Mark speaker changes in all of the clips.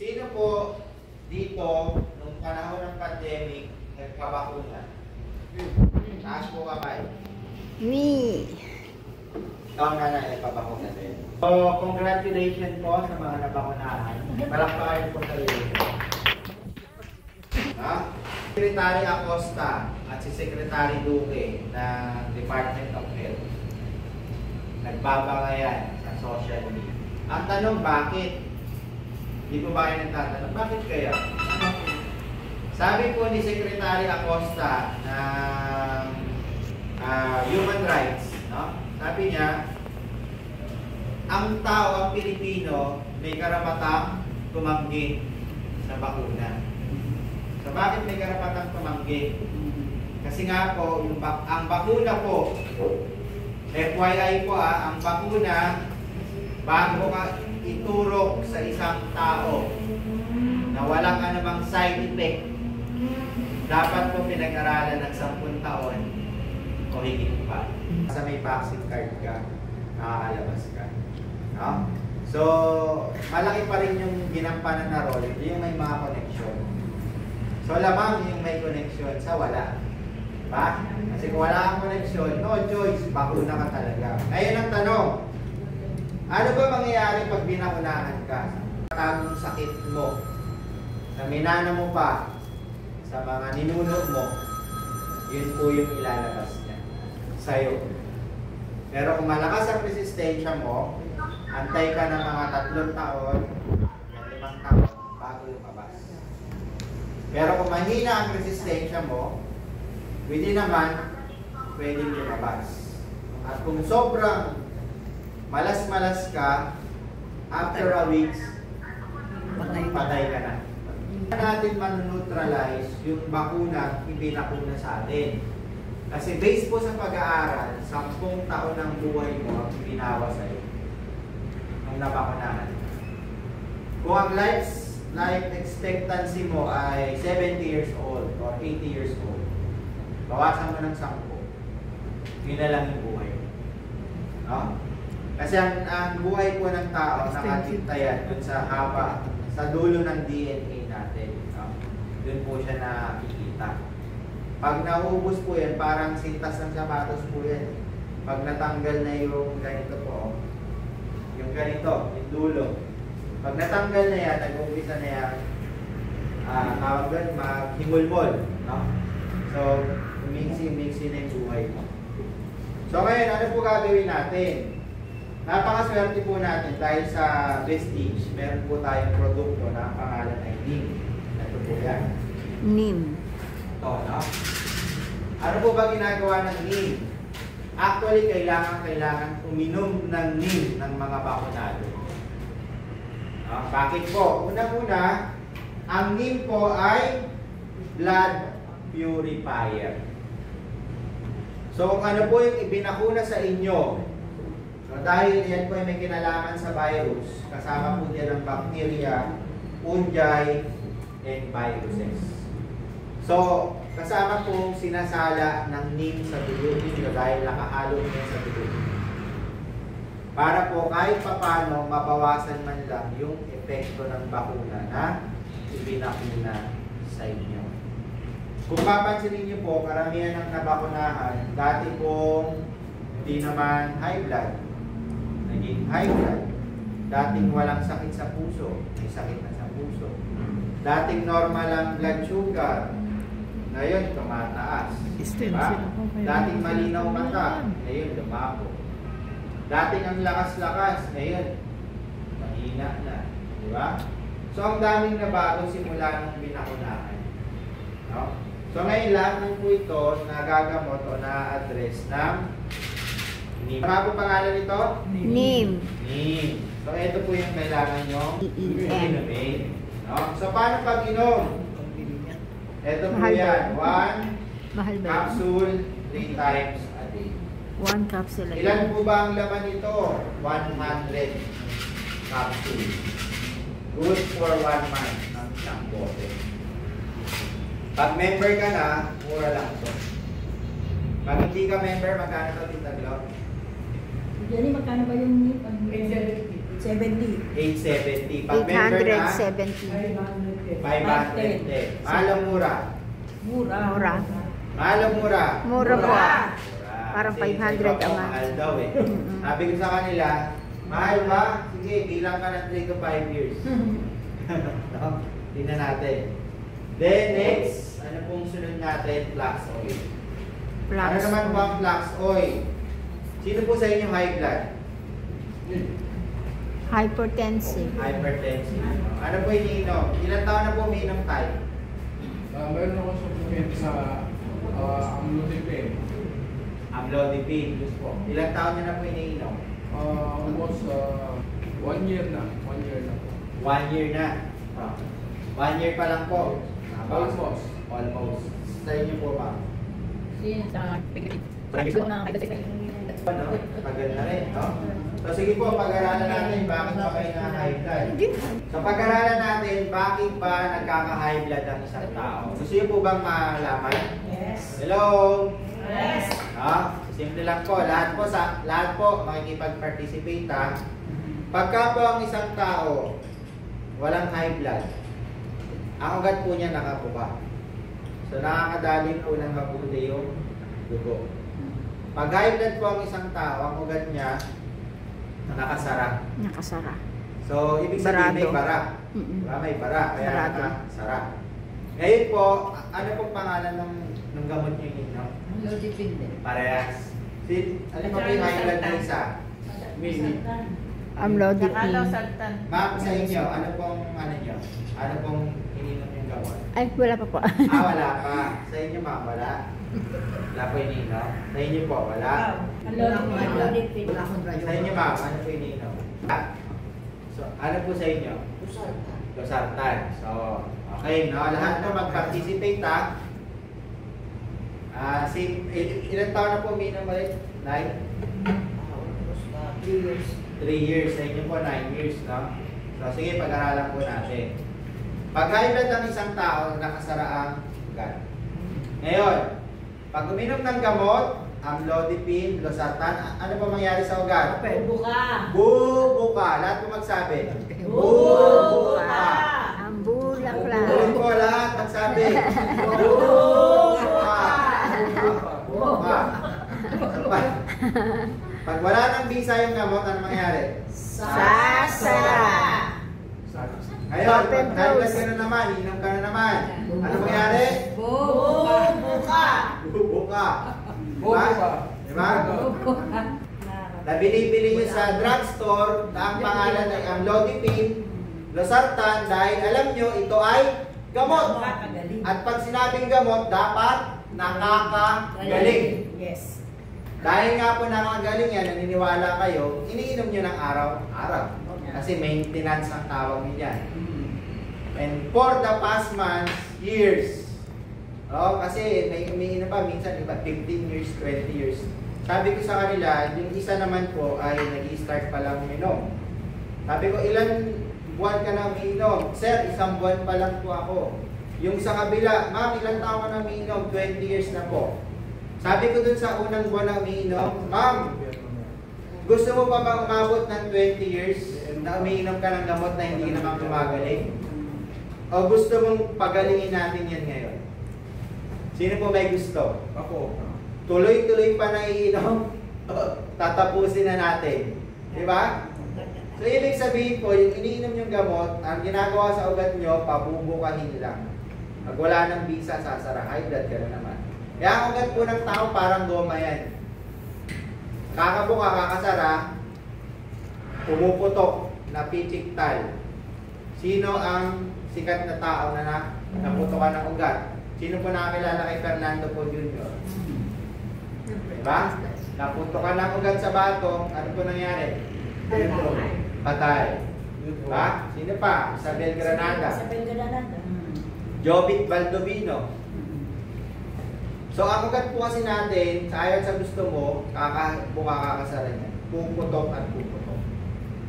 Speaker 1: Sino po dito, nung panahon ng pandemic, nagpabakuna? Taas po kamay.
Speaker 2: Me.
Speaker 1: Ikaw na nagpabakuna din. So, congratulations po sa mga nabakunahan. Palakpakan po sa iyo. Secretary Acosta at si Secretary Duque ng Department of Health nagbabangayan sa social media. Ang tanong, bakit? Di po ba kayo nagtatanong? Bakit kaya? Sabi po ni Secretary Acosta ng Human Rights, no? Sabi niya, ang tao, ang Pilipino, may karapatang tumanggi sa bakuna. So bakit may karapatang tumanggi? Kasi nga po, ang bakuna po, FYI po ang bakuna, bago ka iturok sa isang tao na walang anumang side effect, dapat po pinag-aralan ng 10 taon o higit pa. Sa may vaccine card ka, nakakalabas ka. No? So, malaki pa rin yung ginampanan na role, yung may mga connection. So, lamang yung may connection sa wala. Diba? Kasi kung wala kang connection, no choice, bakuna ka talaga. Ngayon ang tanong, ano ba mangyayari pag binakunahan ka? Tagong sakit mo, sa minana mo pa, sa mga ninuno mo, yun po yung ilalabas niya sa'yo. Pero kung malakas ang resistensya mo, antay ka ng mga 3 taon, 5 taon, bago lumabas. Pero kung mahina ang resistensya mo, pwede naman, pwedeng lumabas. At kung sobrang malas-malas ka, after a week, patay ka na. Natin manuneutralize yung bakuna, ibinakuna sa atin. Kasi based po sa pag-aaral, 10 taon ng buhay mo ang binawa sa'yo nung nabakunahan. Kung ang life expectancy mo ay 70 years old or 80 years old, bawasan mo ng 10. Yun na lang yung buhay mo. No? Kasi ang buhay po ng tao nakatintayan dun sa haba, sa dulo ng DNA natin. No? Dun po siya nakikita. Pag naubos po yan, parang sintas ng sapatos po yan. Pag natanggal na yung ganito po, yung ganito, yung dulo. Pag natanggal na yan, nag-umpisa na yan, maghimulmol. No? So, mixi na yung buhay mo. So ngayon, ano po gagawin natin? Napakaswerte po natin dahil sa Vestige, meron po tayong produkto na ang pangalan ay NIM. Ito po yan.
Speaker 2: NIM.
Speaker 1: Ito, no? Ano po ba ginagawa ng NIM? Actually, kailangan uminom ng NIM ng mga bakunado. No? Bakit po? Una-una, ang NIM po ay blood purifier. So kung ano po yung ibinakuna sa inyo, so dahil yan po ay may kinalaman sa virus, kasama po din ang bacteria, fungi, and viruses. So kasama po sinasala ng NIM sa dugo ninyo dahil nakahalo niya sa dugo. Para po kahit papano mabawasan man lang yung epekto ng bakuna na ibinakuna sa inyo. Kung papansinin niyo po, karamihan ng nabakunahan, dati pong hindi naman high blood, naging high blood. Dating walang sakit sa puso, may sakit na sa puso. Dating normal ang blood sugar, ngayon tumataas. Diba? Dating malinaw mata, ngayon lumabo. Dating ang lakas-lakas, ngayon mahina na. Diba? So ang daming nabago simula nung binakunahan. No? So ngayon lahat ng po ito nagagamot o na-address ng NIM. Ano po pangalan nito?
Speaker 2: NIM.
Speaker 1: NIM. So ito po yung kailangan nyo inumin. No? So paano pag-inom? Ito po yan. 1 capsule 3 times a day.
Speaker 2: 1 capsule a day.
Speaker 1: Ilan po ba ang laman nito? 100 capsule. Good for 1 month ng isang bote. Pag member ka na, mura lang ito. Pag hindi ka member, magkano ito, Tita Glo?
Speaker 3: Jenny, magkano ba yung NIP?
Speaker 1: 870 870. Pag member na,
Speaker 2: 870.
Speaker 1: 510. Mahal o mura?
Speaker 2: Mura.
Speaker 1: Mahal o mura?
Speaker 2: Mura po.
Speaker 1: Mura.
Speaker 2: Parang
Speaker 1: Kasi
Speaker 2: 500
Speaker 1: iba po,
Speaker 2: ang
Speaker 1: mahal daw eh. Sabi ko sa kanila, mahal ba? Sige, bilang ka ng 3 to 5 years. No? Tingnan natin. Then next, ano pong sunod natin? Flax oil. Ano naman po ang flax oil? Sino po sa inyo high blood?
Speaker 2: Hypertensive.
Speaker 1: Hypertensive. Ano po iniinom? Ilang taon na po umiinom tayo?
Speaker 3: Meron ako supplement sa amlodipine.
Speaker 1: Amlodipine. Po. Ilang taon nyo na po iniinom?
Speaker 3: Almost 1 year na. 1 year na po.
Speaker 1: 1 year na. 1 year pa lang po.
Speaker 3: Almost.
Speaker 1: Almost. Sa inyo po ba? Ano? Tagal na rin, no? So sige po, pag-aralan natin bakit ba kayo na-high blood. So pag-aralan natin bakit ba nagkaka-high blood ang isang tao. Gusto niyo po bang malaman?
Speaker 4: Yes.
Speaker 1: Hello?
Speaker 4: Yes.
Speaker 1: Simple lang po. Lahat po makikipag-participate ha. Pagka po ang isang tao walang high blood, ang ugat po niya nakabuka. So nakakadali po ng mabuti yung dugo. Pag high blood po ang isang tao, ang ugat niya nakasara.
Speaker 2: Nakasara.
Speaker 1: So ibig sabihin may
Speaker 2: Barado.
Speaker 1: bara.
Speaker 2: Mm-mm.
Speaker 1: Diba? May bara, kaya
Speaker 2: Barado.
Speaker 1: nakasara. Ngayon po, ano pong pangalan ng gamot niyo ininom? Parehas. Ano pa po yung high blood na isa?
Speaker 2: Amlodipine.
Speaker 1: Ma'am, sa inyo, ano pong ano niyo? Ano pong ininom yung gamot?
Speaker 2: Ay, wala pa po.
Speaker 1: Wala pa. Sa inyo, ma'am, wala. Wala po ininom. Sa inyo po, wala. Sa inyo, ma'am, ano po ininom? So, ano po sa inyo? Losartan. So, okay, no? Lahat po mag-participate, ha? Ilan taon na po uminom ulit? 3 years. Sa inyo po, 9 years, no? So, sige, pag-aralan po natin. Pag high blood ang isang tao, nakasara ang ugat. Ngayon, pag uminom ng gamot, amlodipine, losartan, ano pa mangyari sa ugat? Bubuka. Lahat po magsabi. Bubuka.
Speaker 2: Ang bulaklak.
Speaker 1: Ulit po lahat magsabi. Bubuka. Bubuka. Pag wala nang bisa yung gamot, ano mangyari?
Speaker 2: Sasara.
Speaker 1: Ngayon, pag high blood ka na naman, inom ka na naman. Ano mangyari? Bubuka.
Speaker 3: Bubuka.
Speaker 1: Diba? Na binibili nyo sa drugstore na ang pangalan ay amlodipine, losartan, dahil alam nyo ito ay gamot. At pag sinabing gamot, dapat nakakagaling.
Speaker 4: Yes.
Speaker 1: Dahil nga po nakakagaling yan, naniniwala kayo, iniinom nyo ng araw-araw. Kasi maintenance ang tawag nyo yan. And for the past months, years, kasi may umiinom pa, minsan iba 15 years, 20 years. Sabi ko sa kanila, yung isa naman po ay nag-i-start pa lang uminom. Sabi ko, ilan buwan ka na umiinom? Sir, 1 buwan pa lang po ako. Yung sa kabila, ma'am, ilan taon ka na umiinom? 20 years na po. Sabi ko dun sa unang buwan na umiinom, ma'am, gusto mo pa bang umabot ng 20 years na umiinom ka ng gamot na hindi naman gumagaling? O gusto mong pagalingin natin yan ngayon? Sino po may gusto?
Speaker 3: Ako.
Speaker 1: Tuloy-tuloy pa na iinom, tatapusin na natin. Diba? So, ibig sabihin po, yung iniinom yung gamot, ang ginagawa sa ugat nyo, pabubukahin lang. Pag wala ng bisa, sasara. High blood ka na naman. Kaya ang ugat po ng tao, parang goma yan. Kakabuka, kakasara, pumuputok, napitiktal. Sino ang sikat na tao na naputokan ng ugat? Sino po nakakilala kay Fernando po Jr.? Diba? Naputokan ng ugat sa bato, ano po nangyari? Patay. Diba? Sino pa? Isabel Granada. Jobit Baldovino. So ang ugat po kasi natin, sa ayon sa gusto mo, buka kakasara niya. Puputok at puputok.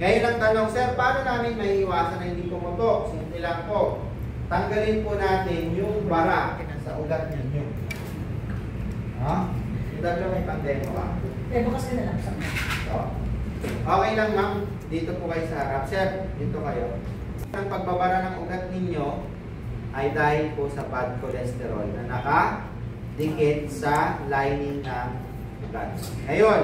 Speaker 1: Ngayon ang tanong, sir, paano namin maiiwasan na hindi pumutok? Simple lang po. Tanggalin po natin yung bara sa ugat ninyo. Yung tatlo may pandemo ka.
Speaker 4: Bukas ka na lang sa
Speaker 1: So, okay lang, ma'am. dito po kayo sa harap. Sir, dito kayo. Ang pagbabara ng ugat ninyo ay dahil po sa bad cholesterol na nakadikit sa lining ng ugat. Ngayon,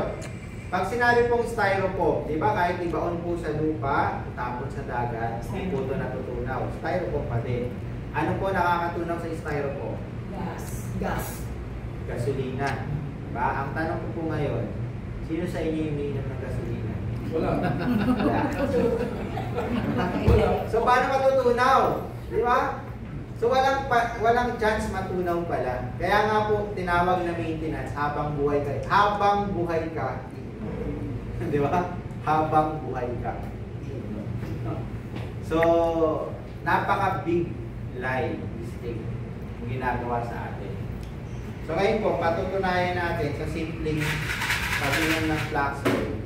Speaker 1: pag sinabi pong styrofoam, di ba kahit ibaon po sa lupa, tapon sa dagat, hindi po ito natutunaw. Styrofoam pa din. Ano po nakakatunaw sa styrofoam?
Speaker 4: Gas.
Speaker 1: Gasolina. Diba? Ang tanong ko po ngayon, sino sa inyo yung umiinom ng gasolina?
Speaker 3: Wala.
Speaker 1: Wala. So paano matutunaw? Di ba? So walang chance matunaw pala. Kaya nga po tinawag na maintenance habang buhay ka. Habang buhay ka. Di ba? Habang buhay ka. So napaka-big lie, mistake yung ginagawa sa atin. So ngayon po, patutunayan natin sa simpleng pag-inom ng flax oil.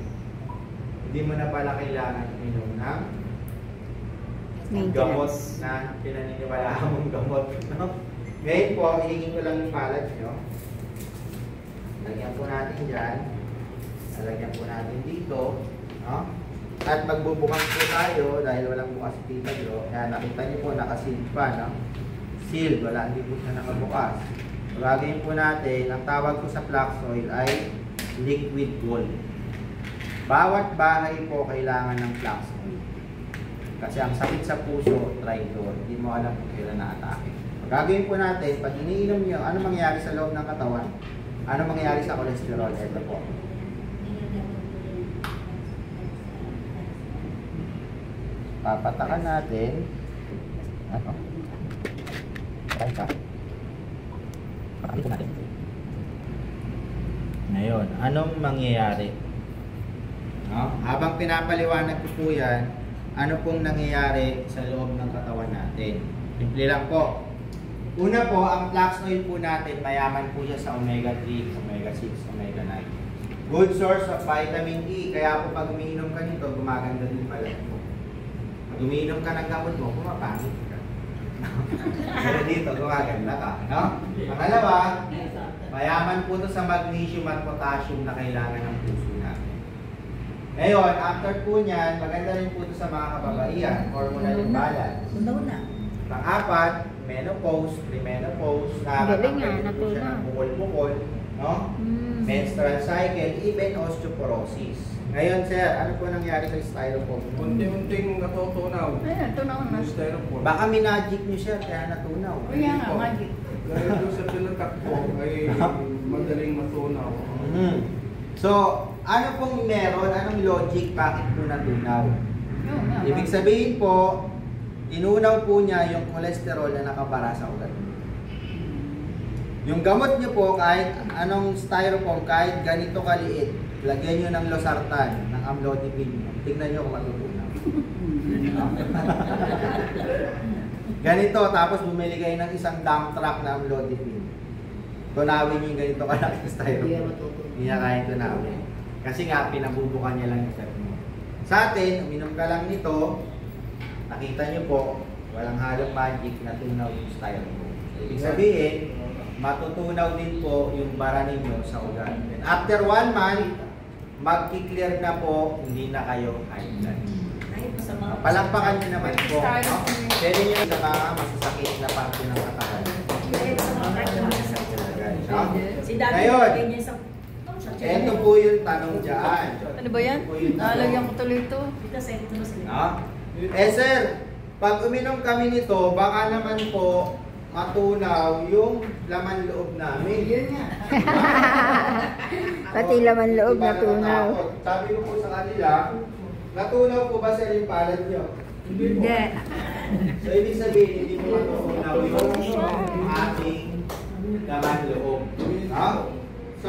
Speaker 1: Hindi mo na pala kailangan uminom ng gamot na pinaniniwalaan mong gamot. No? Ngayon po, hihingin ko lang yung palad nyo. Lagyan po natin dyan. Lagyan po natin dito. No? At magbubukas po tayo dahil walang bukas dito. Kaya nakita nyo po, nakasealed pa. No? Sealed, wala, hindi po siya nakabukas. So, gagawin po natin, ang tawag ko sa flax oil ay liquid gold. Bawat bahay po kailangan ng flax oil. Kasi ang sakit sa puso, traitor. Hindi mo alam kung kailan na-atake. Gagawin po natin, pag iniinom nyo, ano mangyayari sa loob ng katawan? Ano mangyayari sa cholesterol? Ito po. Papatakan natin. Ano? Try ka. Pakali po natin. Ngayon, anong mangyayari? No? Habang pinapaliwanag ko po yan, ano pong nangyayari sa loob ng katawan natin? Simple lang po. Una po, ang flax oil po natin, mayaman po siya sa omega-3, omega-6, omega-9. Good source of vitamin E. Kaya po pag umiinom ka nito, gumaganda din pala po. Pag umiinom ka ng gamot mo, pumapangit ka. Pero dito, gumaganda ka. No? Pangalawa, mayaman po ito sa magnesium at potassium na kailangan ng puso natin. Ngayon, after po niyan, maganda rin po ito sa mga kababaihan, hormonal imbalance. Pang-apat, menopause, premenopause, nakakatanggal po siya ng bukol-bukol, no? Menstrual cycle, even osteoporosis. Ngayon, sir, ano po nangyari sa styrofoam?
Speaker 3: Unti-unting natutunaw.
Speaker 4: Ayan, tunaw na.
Speaker 3: Yung styrofoam.
Speaker 1: Baka minagic niyo siya, kaya natunaw.
Speaker 4: Kaya nga, magic.
Speaker 3: Dahil doon sa pinatakbo ay madaling matunaw.
Speaker 1: So, ano pong meron? Anong logic? Bakit po natunaw? Ibig sabihin po, inunaw po niya yung cholesterol na nakabara sa ugat. Yung gamot niyo po, kahit anong styrofoam, kahit ganito kaliit, lagyan niyo ng losartan, ng amlodipine. Tingnan niyo kung matutunaw. Ganito, tapos bumili kayo ng isang dump truck na amlodipine. Tunawin niyo yung ganito kalaki styrofoam. Hindi niya kaya tunawin. Kasi nga, pinabubukan niya lang yung set mo. Sa atin, uminom ka lang nito, nakita niyo po, walang halong magic na tunaw yung styrofoam. Ibig sabihin, matutunaw din po yung bara ninyo sa ugat. And after 1 month, magki-clear na po, hindi na kayo high blood. Palampakan nyo naman po. No? Pwede nyo sa mga masasakit na parte ng katawan. Ngayon, ito po yung tanong dyan.
Speaker 4: Ano ba yan? Nalagyan ko tuloy ito.
Speaker 1: No? Sir, pag uminom kami nito, baka naman po matunaw yung laman loob namin.
Speaker 4: Yun nga.
Speaker 2: Pati laman loob
Speaker 1: Diba
Speaker 2: natunaw.
Speaker 1: natatakot? Sabi ko po sa kanila, natunaw po ba sir yung palad nyo?
Speaker 3: Hindi po.
Speaker 2: Hindi.
Speaker 1: So ibig sabihin, hindi po matunaw yung ating laman loob. No? So,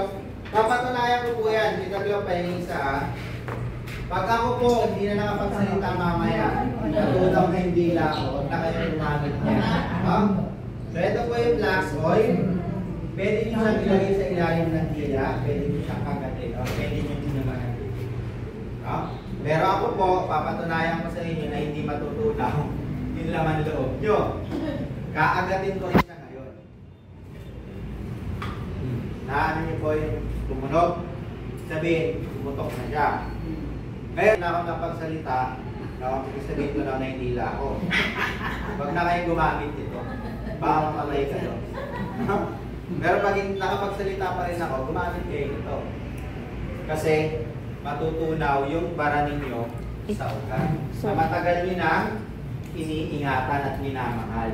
Speaker 1: papatunayan ko po yan. Dito ko pahingin sa pag ako po, hindi na nakapagsalita mamaya, natunaw na yung dila ko, huwag na kayo lumamit niya. No? So ito po yung flax oil. Pwede nyo siyang ilagay sa ilalim ng dila, pwede nyo siyang kagatin, o pwede nyo naman ng tubig. No? Pero ako po, papatunayan ko sa inyo na hindi matutunaw yung laman loob nyo. Kaagatin ko rin siya ngayon. Naano nyo po yung tumunog? Sabihin, tumutok na siya. Ngayon na ako napagsalita, no? Sabihin ko lang na hindi lang ako. Huwag na kayo gumamit ito. Baka mamatay kayo. Pero pag nakapagsalita pa rin ako, gumamit kayo ito. Kasi matutunaw yung bara ninyo sa ugat. Na matagal nyo na iniingatan at minamahal.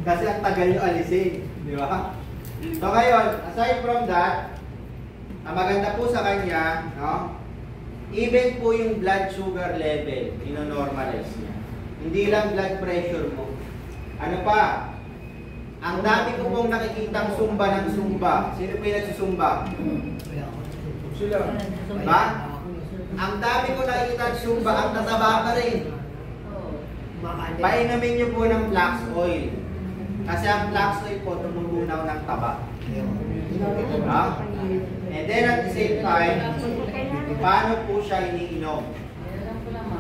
Speaker 1: Kasi ang tagal nyo alisin. Di ba? So ngayon, aside from that, ang maganda po sa kanya, no? Even po yung blood sugar level, ino-normalize niya. Hindi lang blood pressure mo. Ano pa? Ang dami ko pong nakikitang sumba ng sumba. Sino po yung nagsusumba?
Speaker 3: Sila.
Speaker 1: Diba? Ang dami ko nakikitang sumba, ang tataba pa rin. Painumin niyo po ng flax oil. Kasi ang flax oil po tumutunaw ng taba. Diba? And then at the same time, paano po siya iniinom?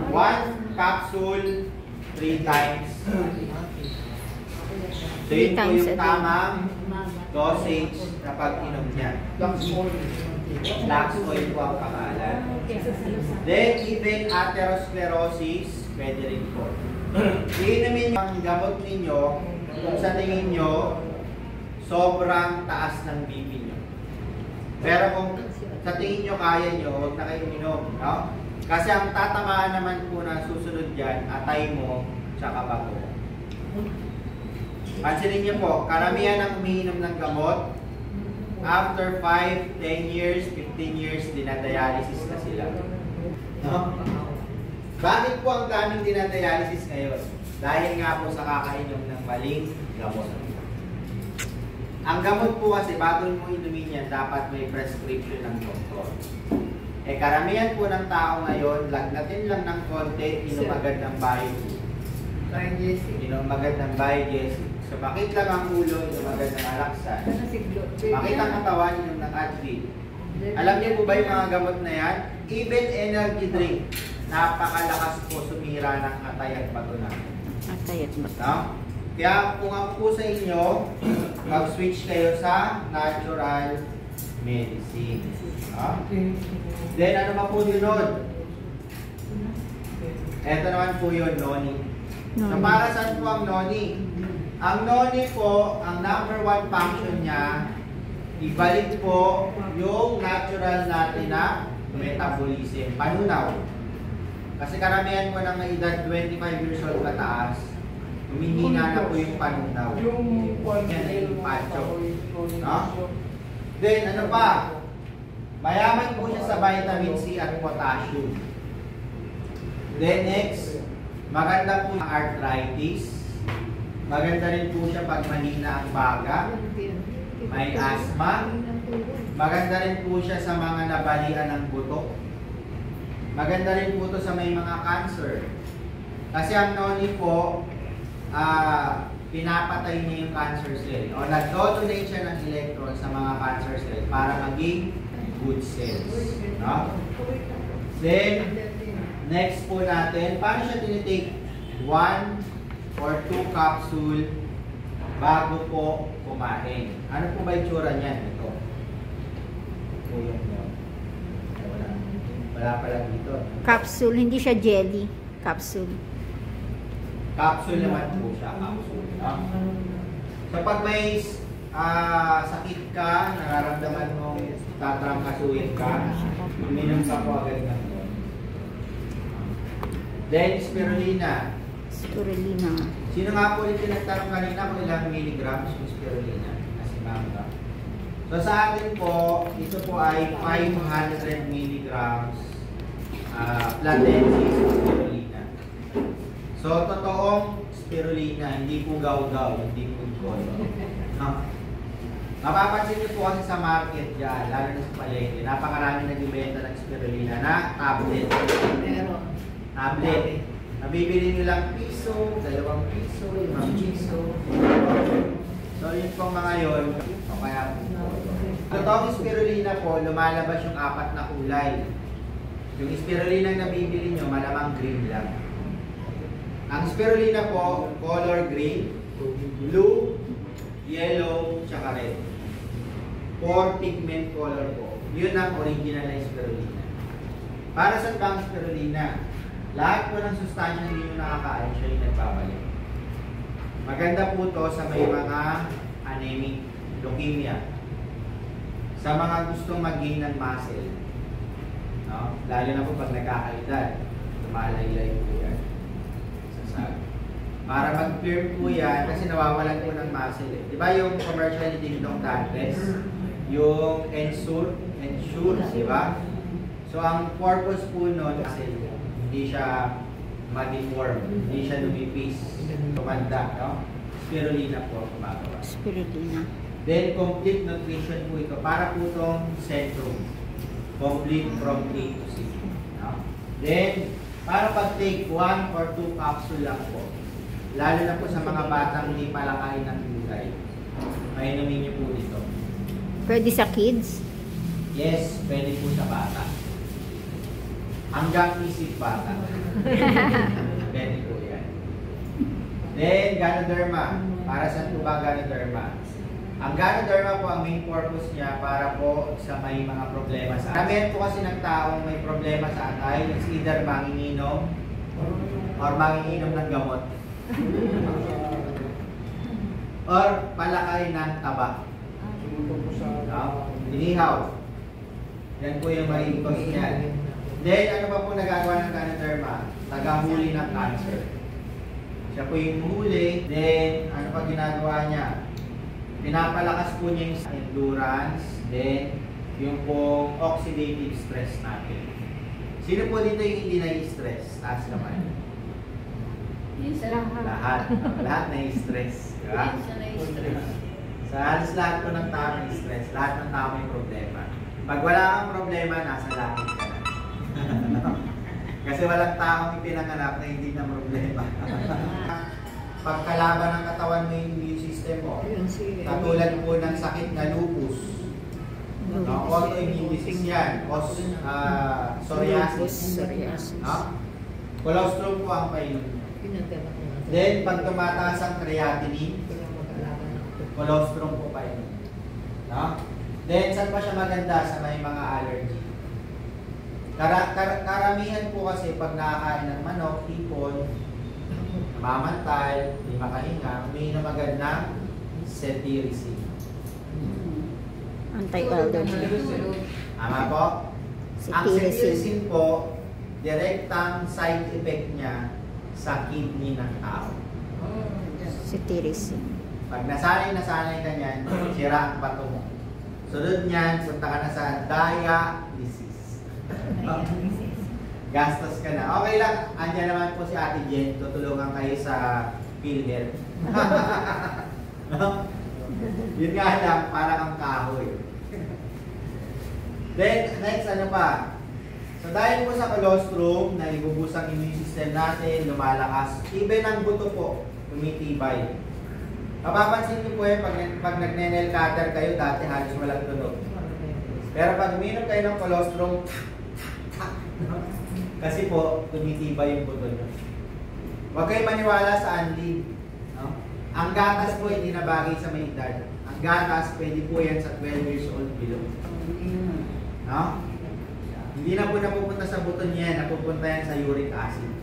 Speaker 1: 1 capsule 3 times. So yun po yung tamang dosage na pag-inom niya. Flax oil po ang pangalan. Then even atherosclerosis, pwede rin po. Iinumin ang gamot ninyo kung sa tingin nyo sobrang taas ng BP nyo. Pero kung sa tingin nyo kaya nyo, huwag na kayo inom. No? Kasi ang tatamaan naman po na susunod dyan, atay mo, tsaka bago. Pansinin nyo po, karamihan ang umiinom ng gamot, after 5, 10 years, 15 years, dinadialysis na sila. No? Bakit po ang daming dinadialysis ngayon? Dahil nga po sa kakainom ng maling gamot. Ang gamot po kasi, bago mo inumin yan, dapat may prescription ng doktor. Eh karamihan po ng tao ngayon, lagnatin lang ng konti, inom agad ng inom agad ng Biogessin. So bakit lang ang ulo, inom agad ng Alaxan. Bakit ang katawan, inom ng Advil. Alam niyo po ba yung mga gamot na yan? Even energy drink, napakalakas po sumira ng atay at bato natin.
Speaker 2: Atay at bato.
Speaker 1: No? Kaya kung ako po sa inyo, mag-switch kayo sa natural medicine. No? Then ano pa po sunod? Ito naman po yun, noni. So para saan po ang noni? Ang noni po, ang number 1 function niya, ibalik po yung natural natin na metabolism, panunaw. Kasi karamihan po ng edad 25 years old pataas, humihina na po yung panunaw. Yan ay yung pacho. No? Then ano pa? Mayaman po siya sa vitamin C at potassium. Then next, maganda po ang arthritis. Maganda rin po siya pag mahina ang baga. May asthma. Maganda rin po siya sa mga nabalian ng buto. Maganda rin po ito sa may mga cancer. Kasi ang noni po, pinapatay niya yung cancer cell. O nag-donate siya ng electron sa mga cancer cell para maging good cells. No? Then, next po natin, paano siya tinitake? 1 or 2 capsule bago po kumain. Ano po ba yung tsura niyan? Ito. Ito yung wala pala dito.
Speaker 2: Capsule, hindi siya jelly. Capsule.
Speaker 1: Capsule naman po siya. Capsule. No? So pag may sakit ka, nararamdaman mong tatrangkasuhin ka, uminom ka po agad ng doon. Then, spirulina.
Speaker 2: Spirulina.
Speaker 1: Sino nga po ulit yung nagtanong kanina kung ilang milligrams yung spirulina? Kasi manga. So sa atin po, ito po ay 500 milligrams platensis spirulina. So totoong spirulina, hindi po gaw-gaw, hindi po color. Mapapansin niyo po kasi sa market dyan, lalo na sa palengke, napakaraming nagbibenta ng spirulina na tablet. Tablet. Nabibili nyo lang piso, 2 piso, 5 piso. So yun pong mga yun, o kaya po. Totoong spirulina po, lumalabas yung 4 na kulay. Yung spirulina na nabibili nyo, malamang green lang. Ang spirulina po, color green, blue, yellow, tsaka red. 4 pigment color po. Yun ang original na spirulina. Para sa bang spirulina, lahat po ng sustansya hindi nyo nakakain, siya yung nagbabalik. Maganda po to sa may mga anemic, leukemia, sa mga gustong mag-gain ng muscle, no? Lalo na po pag nagkakaedad, lumalaylay po yan. Para mag-firm po yan, kasi nawawalan po ng muscle eh. Diba yung commercial ding-dong dadless? Yung ensure, diba? So ang purpose po nun, kasi hindi siya ma-deform, hindi siya lumipis, tumanda, no? Spirulina po kumagawa.
Speaker 2: Spirulina.
Speaker 1: Then complete nutrition po ito, para po itong centrum. Complete from A to C. No? Then, para pag-take 1 or 2 capsule lang po. Lalo na po sa mga batang hindi palakain ng gulay. Mainumin niyo po ito.
Speaker 2: Pwede sa kids?
Speaker 1: Yes, pwede po sa bata. Hanggang isip bata. Pwede po yan. Then, Ganoderma. Para saan po ba Ganoderma? Ang Ganoderma po, ang main purpose niya para po sa may mga problema sa karamihan po kasi ng taong may problema sa atay, it's either manginginom or manginginom ng gamot. Or palakay ng taba. No? Inihaw. Yan po yung magiging cause niyan. Then, ano pa po nagagawa ng Ganoderma? Tagahuli ng cancer. Siya po yung huli. Then, ano pa ginagawa niya? Pinapalakas po niya yung endurance. Then, yung pong oxidative stress natin. Sino po dito yung hindi na-stress? Taas naman. Lahat. Lahat na-stress. Diba? Sa halos lahat po ng tao may stress. Lahat ng tao may problema. Pag wala kang problema, nasa langit ka na. Kasi walang taong ipinanganap na hindi na problema. Pagkalaban ng katawan mo yung immune system mo, katulad po ng sakit na lupus, autoimmune disease yan, psoriasis, no? Colostrum po ang painom. Then, pag tumataas ang creatinine, colostrum po painom. No? Then, saan pa siya maganda? Sa may mga allergy. Karamihan po kasi pag nakakain ng manok, hipon, mamantal, hindi makahinga, may magandang cetirizine.
Speaker 2: Anti-allergy.
Speaker 1: Tama po? Ang cetirizine po, direktang side effect niya sa kidney ng tao.
Speaker 2: Cetirizine.
Speaker 1: Pag nasanay ka niyan, sira ang bato mo. Sunod niyan, punta ka na sa dialysis. Gastos ka na. Okay lang, andyan naman po si Ate Jen, tutulungan kayo sa PhilHealth. No? Yun nga lang, para kang kahoy. Then, next, ano pa? So, dahil po sa colostrum, na ibubus ang immune system natin, lumalakas, even ang buto po, tumitibay. Mapapansin niyo po pag nagne-nail cutter kayo, dati halos walang tunog. Pero pag uminom kayo ng colostrum, kasi po, tumitibay yung buto nyo. Huwag kayo maniwala sa unlead. No? Ang gatas po, hindi na bagay sa may edad. Ang gatas, pwede po yan sa 12 years old below. No? Hindi na po napupunta sa buto niya, napupunta yan sa uric acid.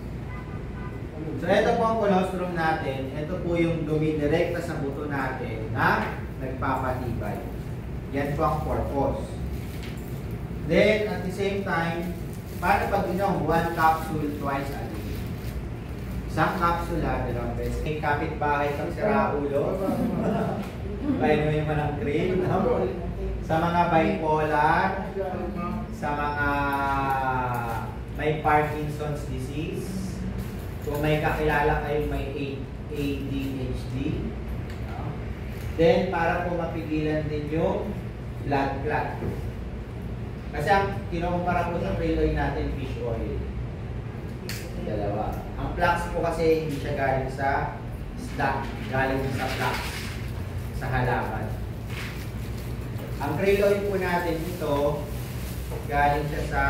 Speaker 1: So, ito po ang colostrum natin. Ito po yung dumidirekta sa buto natin na nagpapatibay. Yan po ang purpose. Then, at the same time, paano pag inom? 1 capsule twice a day. Isang capsule ha, dalawang beses. May kapitbahay kang sira ulo. Painumin mo ng cream. No? Sa mga bipolar, sa mga may Parkinson's disease, kung may kakilala kayo may ADHD, no? Then para po mapigilan din yung blood clot. Kasi ang kinukumpara po sa krill oil natin, fish oil. Dalawa. Ang flax po kasi hindi siya galing sa isda, galing sa flax, sa halaman. Ang krill oil po natin ito, galing siya sa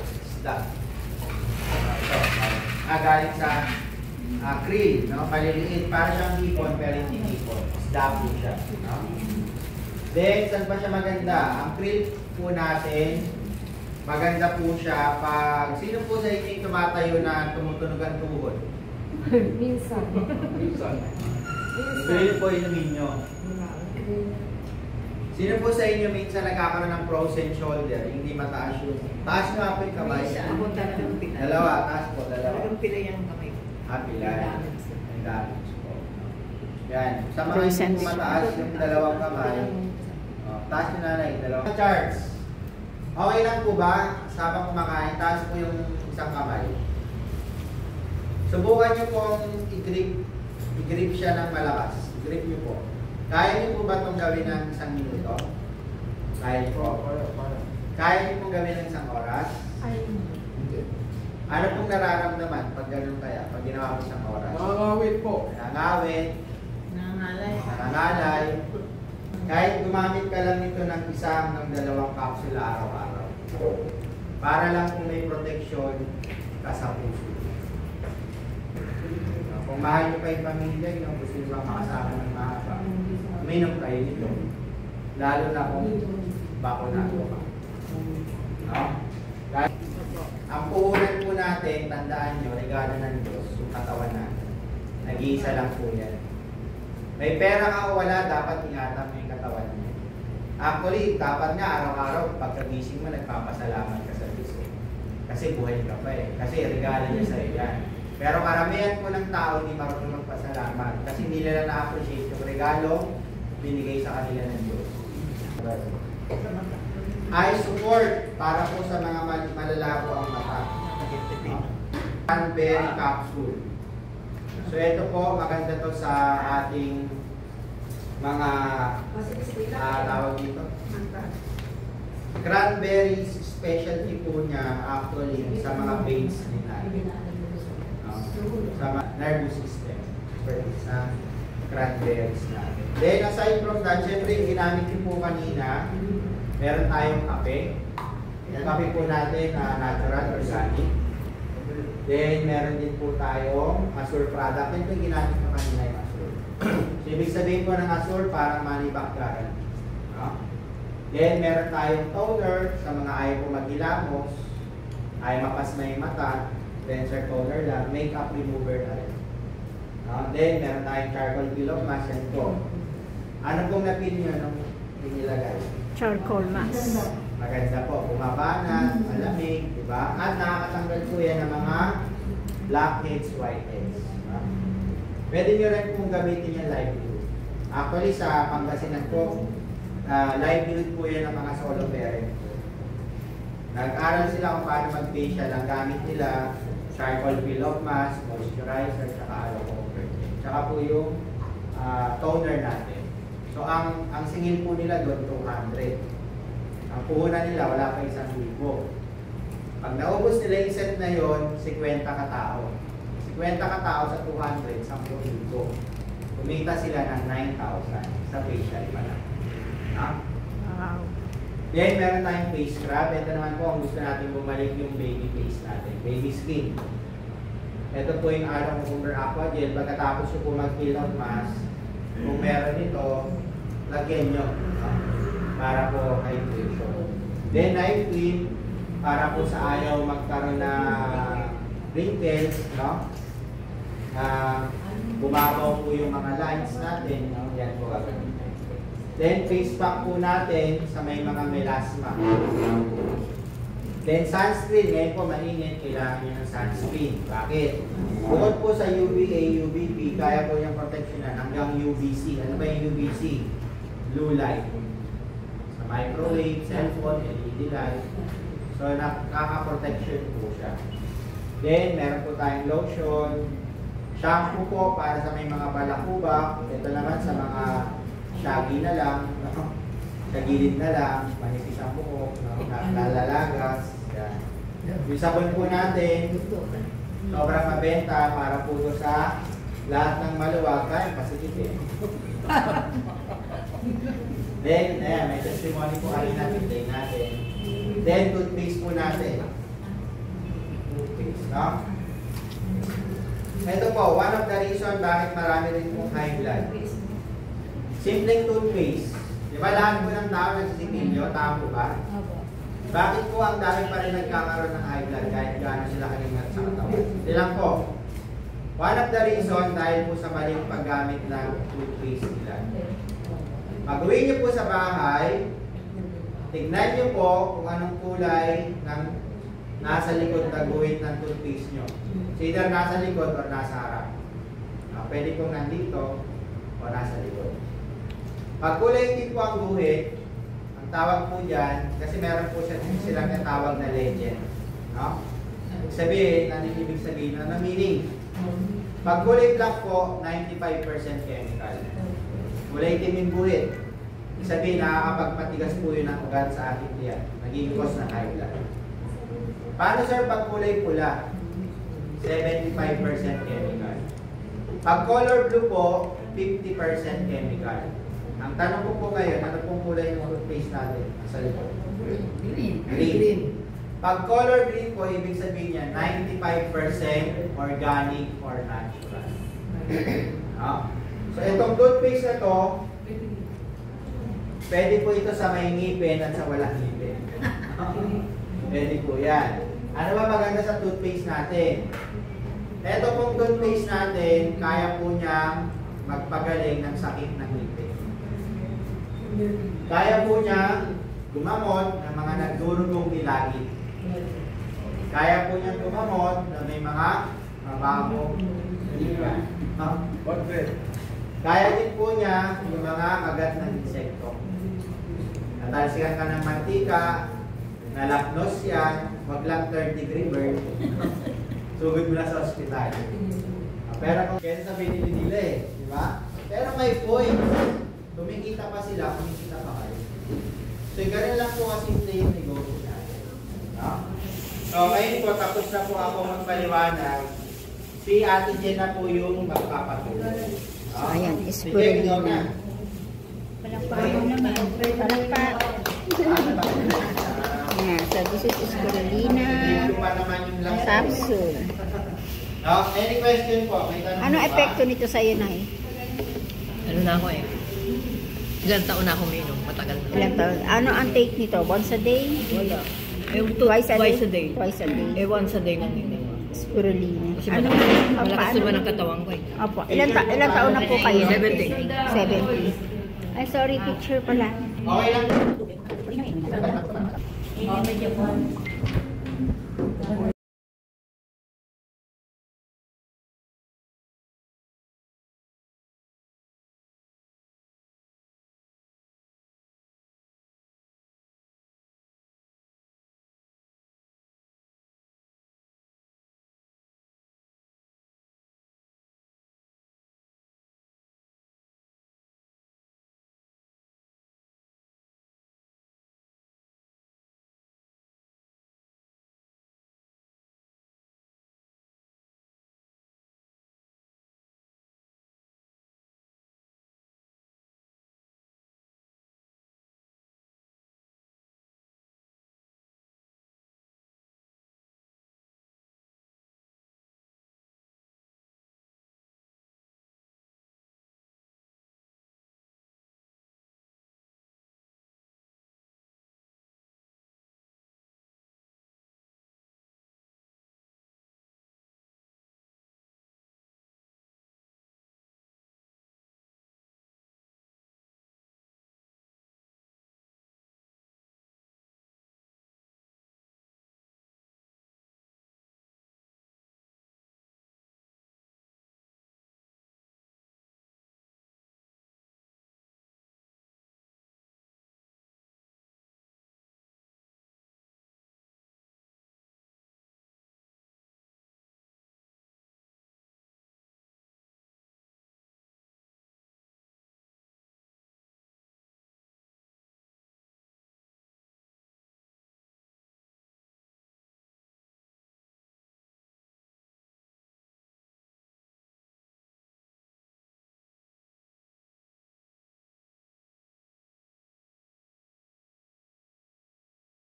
Speaker 1: isda. Galing sa krill, no? Maliliit, para siyang hipon, pero hindi hipon. Isda po siya. No? Then, saan pa siya maganda? Ang krill po natin, maganda po siya pag sino po sa inyo yung tumatayo na tumutunog ang tuhod?
Speaker 2: Minsan.
Speaker 3: Minsan.
Speaker 1: Pwede po inumin nyo. Sino po sa inyo minsan nagkakaroon ng frozen shoulder, hindi mataas yung taas nyo po yung kamay?
Speaker 4: Ako talagang pilay.
Speaker 1: Dalawa, taas po, dalawa.
Speaker 4: Talagang pilay ang kamay ko.
Speaker 1: Pilay. Ang damage po. Yan. Sa mga
Speaker 2: Frozen.
Speaker 1: hindi po mataas yung dalawang kamay, taas yung nanay, dalawang. Charts. Okay lang po ba? Sabang kumakain, taas po yung isang kamay. Subukan nyo pong i-grip siya ng malakas. I-grip nyo po. Kaya niyo po ba itong gawin ng 1 minuto? Kaya niyo po. Kaya niyo pong gawin ng 1 oras?
Speaker 3: Hindi.
Speaker 1: Ano pong nararamdaman pag ganun kaya? Pag ginawa mo 1 oras?
Speaker 3: Nakakawit po.
Speaker 1: Nangangawit,
Speaker 4: Nangangalay.
Speaker 1: nangangalay. Kahit gumamit ka lang nito ng 1 hanggang 2 kapsula araw-araw. Para lang kung may proteksyon ka sa puso. Kung mahal nyo pa yung pamilya, yung gusto nyo bang makasama ng mahaba, uminom kayo nito. Lalo na kung bakunado ka. No? Dahil, ang puhunan po natin, tandaan nyo, regalo ng Diyos, yung katawan natin. Nag-iisa lang po yan. May pera ka o wala, dapat ingatan mo yung katawan mo. Actually, dapat nga araw-araw, pagkagising mo, nagpapasalamat ka sa Diyos. Kasi buhay ka pa eh. Kasi regalo niya sa yan. Pero karamihan po ng tao hindi marunong magpasalamat kasi hindi nila na-appreciate yung regalo binigay sa kanila ng Diyos. Eye support para po sa mga malalabo ang mata. Cranberry capsule. So ito po, maganda to sa ating mga tawag dito. Cranberry specialty po niya actually sa mga veins nila. Sa nervous system. Sa cranberries natin. Then aside from that, syempre yung ginamit ko po kanina, meron tayong kape. Yung kape po natin natural, organic. Then meron din po tayong Azure product. Ito yung ginamit ko kanina yung Azure. So ibig sabihin po ng Azure parang money back guarantee. No? Then meron tayong toner sa mga ayaw po maghilamos, ayaw mapasma yung mata. Cleanser toner lang, makeup remover na rin. Then, meron tayong charcoal peel of mask yan po. Ano pong napili nyo nung inilagay?
Speaker 2: Charcoal mask.
Speaker 1: Maganda po, bumabanat, malamig, diba? At nakakatanggal po yan ng mga blackheads, whiteheads. Diba? Pwede nyo rin pong gamitin yung livelihood. Actually, sa Pangasinan po, livelihood po yan ng mga solo parent. Nag-aral sila kung paano mag-facial. Ang gamit nila, charcoal peel of mask, moisturizer, tsaka aloe cover. Tsaka po yung toner natin. So, ang singil po nila doon, 200. Ang puhunan nila, wala pa 1,000. Pag naubos nila yung set na yun, 50 katao. 50 katao sa 200, 10,000. Kumita sila ng 9,000 sa facial pa lang.
Speaker 2: Wow.
Speaker 1: Then, meron tayong face scrub. Ito naman po ang gusto natin bumalik yung baby face natin. Baby skin. Ito po yung Aloe Cucumber Aqua Gel. Pagkatapos nyo po mag-peel of mask, kung meron ito, lagyan nyo. Para po hydration. Then, night cream. Para po sa ayaw magkaroon na wrinkles. No? Bumabaw po yung mga lines natin. No? Yan po gagawin. Then, face pack po natin sa may mga melasma. Then, sunscreen. Ngayon po, mainit. Kailangan nyo ng sunscreen. Bakit? Bukod po sa UVA, UVB, kaya po yung protectionan hanggang UVC. Ano ba yung UVC? Blue light. Sa microwave, cellphone, LED light. So, nakaka-protection po siya. Then, meron po tayong lotion. Shampoo po para sa may mga balakubak. Ito naman sa mga shaggy na lang, no? Sa gilid na lang, manipis ang buhok, no? Lalalagas. Yan. Yung sabon po natin, sobrang mabenta para po sa lahat ng maluwag, kaya pasikipin. Then, ayan, may testimony po kanina, tingnan natin. Then, toothpaste po natin. Toothpaste, no? Ito po, one of the reason bakit marami rin pong high blood. Simpleng toothpaste. Di ba lahat po ng tao nagsisipilyo? Tama po ba? Bakit po ang dami pa rin nagkakaroon ng high blood kahit gaano sila kalingat sa katawan? Ilang po. One of the reason dahil po sa maling paggamit ng toothpaste nila. Pag-uwi niyo po sa bahay, tignan niyo po kung anong kulay ng nasa likod na guhit ng toothpaste niyo. So either nasa likod or nasa harap. Pwede pong nandito o nasa likod. Pag kulay itim po ang guhit, ang tawag po dyan, kasi meron po silang natawag na legend. No? Ibig sabihin, ibig sabihin na meaning. Pag kulay black po, 95% chemical. Kulay itim yung guhit. Ibig sabihin, nakakapagpatigas po yun ang ugat sa ating tiyan. Naging cause ng high blood. Paano sir pag kulay pula? 75% chemical. Pag color blue po, 50% chemical. Ang tanong ko po ngayon, ano pong kulay ng toothpaste natin sa likod? Green. Pag color green po, ibig sabihin niya 95% organic or natural. So itong toothpaste na to, pwede po ito sa may ngipin at sa walang ngipin. Pwede po yan. Ano ba maganda sa toothpaste natin? Ito pong toothpaste natin, kaya po niyang magpagaling ng sakit ng ngipin. Kaya po niyang gumamot ng mga nagdurugong nilagit. Kaya po niyang gumamot na may mga mabaho. Kaya din po niya yung mga kagat ng insekto. Natalsikan ka ng mantika, nalapnos yan, wag lang 3rd-degree burn. Sugod mo na sa ospital. Pero kung kaya sabihin nila di ba? Pero may point. Kumikita pa sila, kumikita pa kayo. So, ganun lang po kasi yung negosyo natin. No? So, ngayon po, tapos na po ako magpaliwanag. Si Ate Jen na po yung magpapatuloy. No?
Speaker 2: Ayan, spirulina. Palakpak. Yeah, so this is spirulina capsule.
Speaker 1: No? Any question po? May tanong
Speaker 2: Ano
Speaker 1: po ba?
Speaker 2: epekto nito sa'yo, Nay?
Speaker 4: Ano na ako eh. Ilang taon na ako uminom. Matagal na.
Speaker 2: Ilang taon? Ano ang take nito? Once a day?
Speaker 4: Wala.
Speaker 2: Twice a
Speaker 4: Twice a
Speaker 2: day?
Speaker 4: day.
Speaker 2: Twice a day.
Speaker 4: Once a day lang yun.
Speaker 2: Spirulina.
Speaker 4: Kasi
Speaker 2: Ano?
Speaker 4: malakas naman ang katawan ko eh.
Speaker 2: Opo. Ilang taon na po kayo?
Speaker 4: 70.
Speaker 2: 70. Ay, sorry, picture pala.
Speaker 1: Okay lang.
Speaker 2: Oh, medyo po.